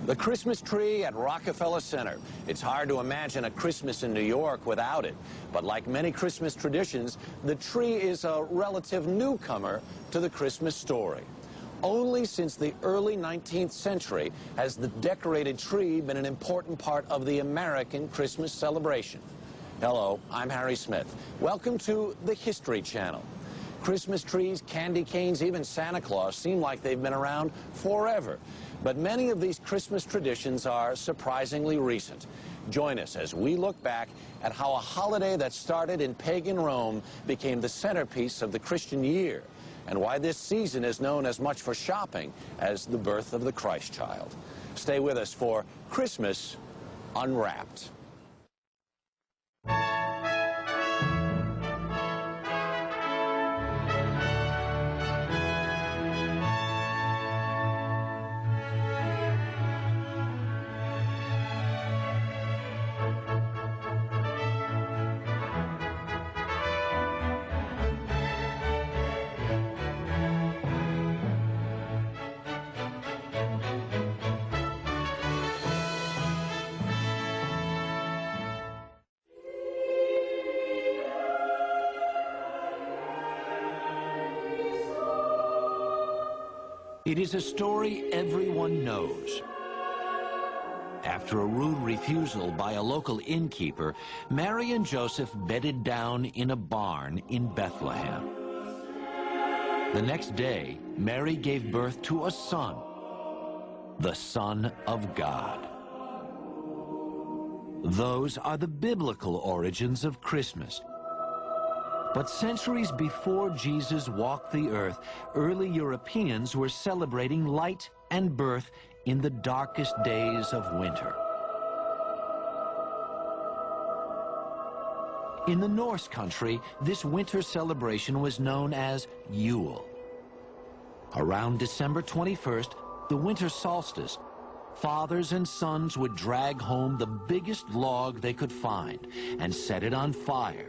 The Christmas tree at Rockefeller Center. It's hard to imagine a Christmas in New York without it. But like many Christmas traditions, the tree is a relative newcomer to the Christmas story. Only since the early 19th century has the decorated tree been an important part of the American Christmas celebration. Hello, I'm Harry Smith. Welcome to the History Channel. Christmas trees, candy canes, even Santa Claus seem like they've been around forever. But many of these Christmas traditions are surprisingly recent. Join us as we look back at how a holiday that started in pagan Rome became the centerpiece of the Christian year, and why this season is known as much for shopping as the birth of the Christ child. Stay with us for Christmas Unwrapped. It is a story everyone knows. After a rude refusal by a local innkeeper, Mary and Joseph bedded down in a barn in Bethlehem. The next day, Mary gave birth to a son, the Son of God. Those are the biblical origins of Christmas. But centuries before Jesus walked the earth, early Europeans were celebrating light and birth in the darkest days of winter. In the Norse country, this winter celebration was known as Yule. Around December 21st, the winter solstice, fathers and sons would drag home the biggest log they could find and set it on fire.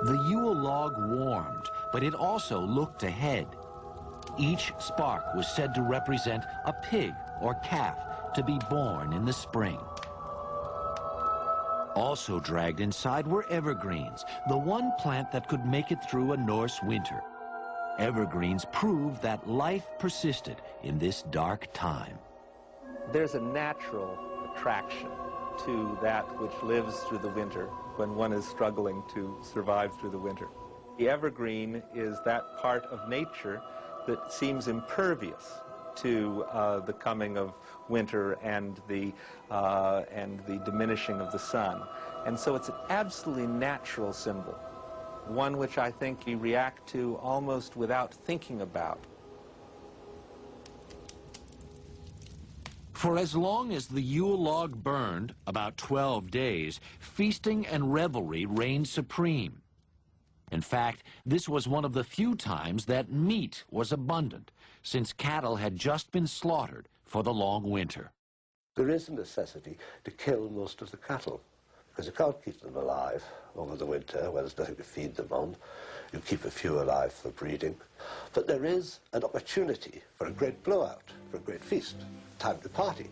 The Yule log warmed, but it also looked ahead. Each spark was said to represent a pig or calf to be born in the spring. Also dragged inside were evergreens, the one plant that could make it through a Norse winter. Evergreens proved that life persisted in this dark time. There's a natural attraction to that which lives through the winter when one is struggling to survive through the winter. The evergreen is that part of nature that seems impervious to the coming of winter and the diminishing of the sun. And so it's an absolutely natural symbol, one which I think we react to almost without thinking about. For as long as the Yule log burned, about 12 days, feasting and revelry reigned supreme. In fact, this was one of the few times that meat was abundant, since cattle had just been slaughtered for the long winter. There is a necessity to kill most of the cattle, because you can't keep them alive over the winter when there's nothing to feed them on. You keep a few alive for breeding. But there is an opportunity for a great blowout, for a great feast. Time to party.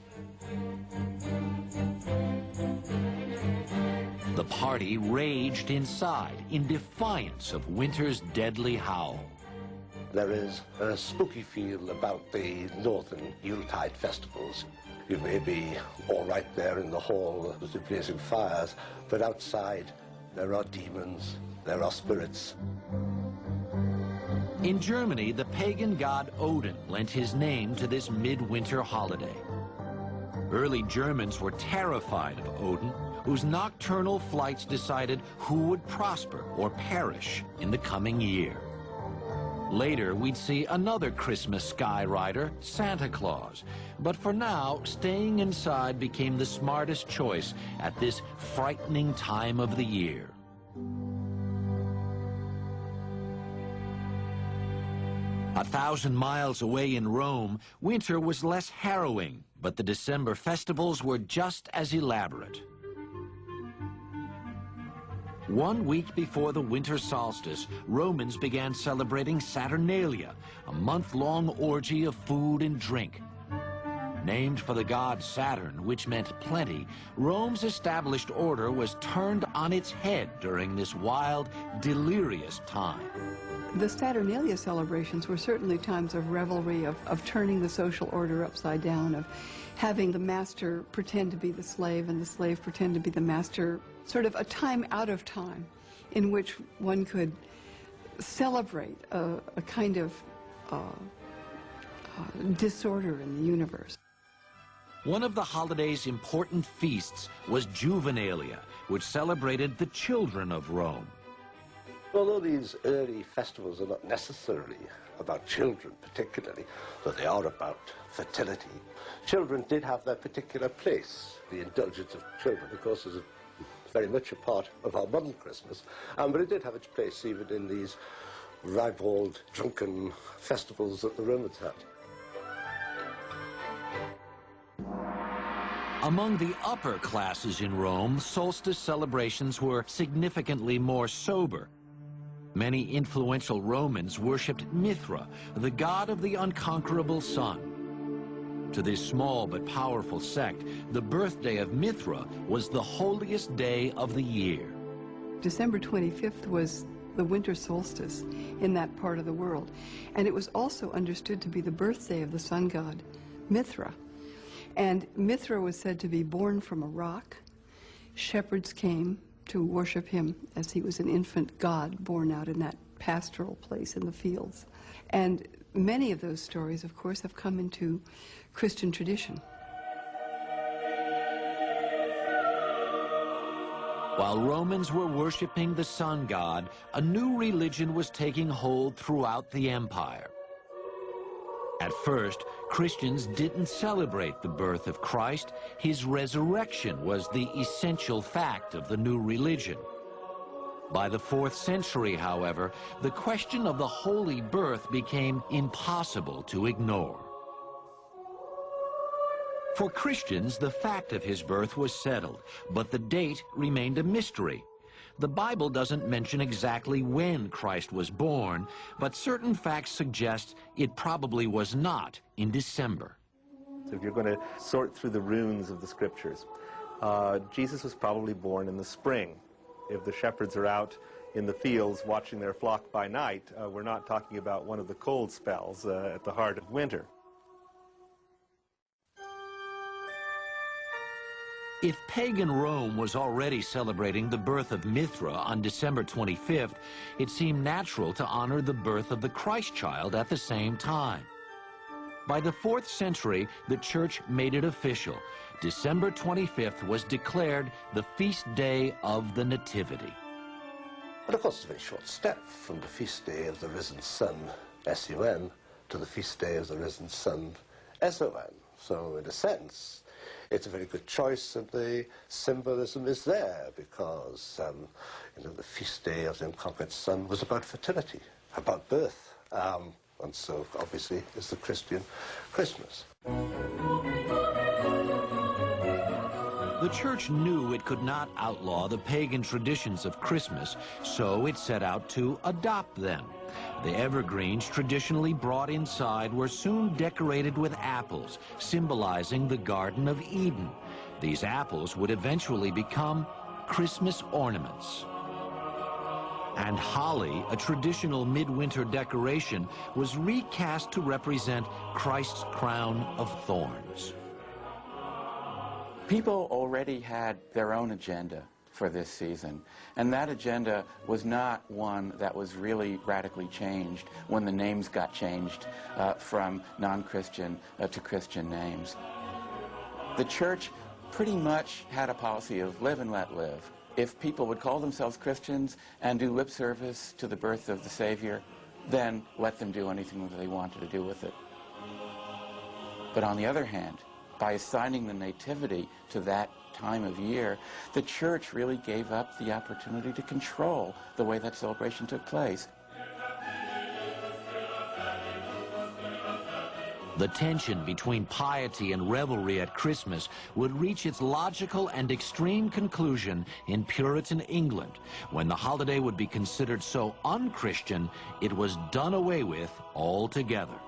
The party raged inside in defiance of winter's deadly howl. There is a spooky feel about the northern Yuletide festivals. You may be all right there in the hall with the blazing fires, but outside there are demons, there are spirits. In Germany, the pagan god Odin lent his name to this midwinter holiday. Early Germans were terrified of Odin, whose nocturnal flights decided who would prosper or perish in the coming year. Later, we'd see another Christmas sky rider, Santa Claus. But for now, staying inside became the smartest choice at this frightening time of the year. 1,000 miles away in Rome, winter was less harrowing, but the December festivals were just as elaborate. 1 week before the winter solstice, Romans began celebrating Saturnalia, a month-long orgy of food and drink. Named for the god Saturn, which meant plenty, Rome's established order was turned on its head during this wild, delirious time. The Saturnalia celebrations were certainly times of revelry, of turning the social order upside down, of having the master pretend to be the slave and the slave pretend to be the master, sort of a time out of time in which one could celebrate a kind of disorder in the universe. One of the holiday's important feasts was Juvenalia, which celebrated the children of Rome. Although these early festivals are not necessarily about children particularly, though they are about fertility, children did have their particular place. The indulgence of children, of course, is very much a part of our modern Christmas, but it did have its place even in these ribald, drunken festivals that the Romans had. Among the upper classes in Rome, solstice celebrations were significantly more sober. Many influential Romans worshipped Mithra, the god of the unconquerable sun. To this small but powerful sect, the birthday of Mithra was the holiest day of the year. December 25th was the winter solstice in that part of the world, and it was also understood to be the birthday of the sun god, Mithra. And Mithra was said to be born from a rock. Shepherds came to worship him as he was an infant god born out in that pastoral place in the fields. And many of those stories, of course, have come into Christian tradition. While Romans were worshiping the sun god, a new religion was taking hold throughout the empire. At first, Christians didn't celebrate the birth of Christ. His resurrection was the essential fact of the new religion. By the 4th century, however, the question of the holy birth became impossible to ignore. For Christians, the fact of his birth was settled, but the date remained a mystery. The Bible doesn't mention exactly when Christ was born, but certain facts suggest it probably was not in December. So if you're going to sort through the runes of the scriptures, Jesus was probably born in the spring. If the shepherds are out in the fields watching their flock by night, we're not talking about one of the cold spells at the heart of winter. If pagan Rome was already celebrating the birth of Mithra on December 25th, it seemed natural to honor the birth of the Christ child at the same time. By the 4th century, the church made it official. December 25th was declared the feast day of the Nativity. But of course, it's a very short step from the feast day of the risen sun, S-U-N, to the feast day of the risen sun, S-O-N. So in a sense, it's a very good choice, and the symbolism is there because, the feast day of the unconquered sun was about fertility, about birth, and so obviously is the Christian Christmas. The church knew it could not outlaw the pagan traditions of Christmas, so it set out to adopt them. The evergreens traditionally brought inside were soon decorated with apples, symbolizing the Garden of Eden. These apples would eventually become Christmas ornaments. And holly, a traditional midwinter decoration, was recast to represent Christ's crown of thorns. People already had their own agenda for this season, and that agenda was not one that was really radically changed when the names got changed from non-Christian to Christian names. The church pretty much had a policy of live and let live. If people would call themselves Christians and do lip service to the birth of the Savior, then let them do anything that they wanted to do with it. But on the other hand, by assigning the Nativity to that time of year, the church really gave up the opportunity to control the way that celebration took place. The tension between piety and revelry at Christmas would reach its logical and extreme conclusion in Puritan England, when the holiday would be considered so un-Christian it was done away with altogether.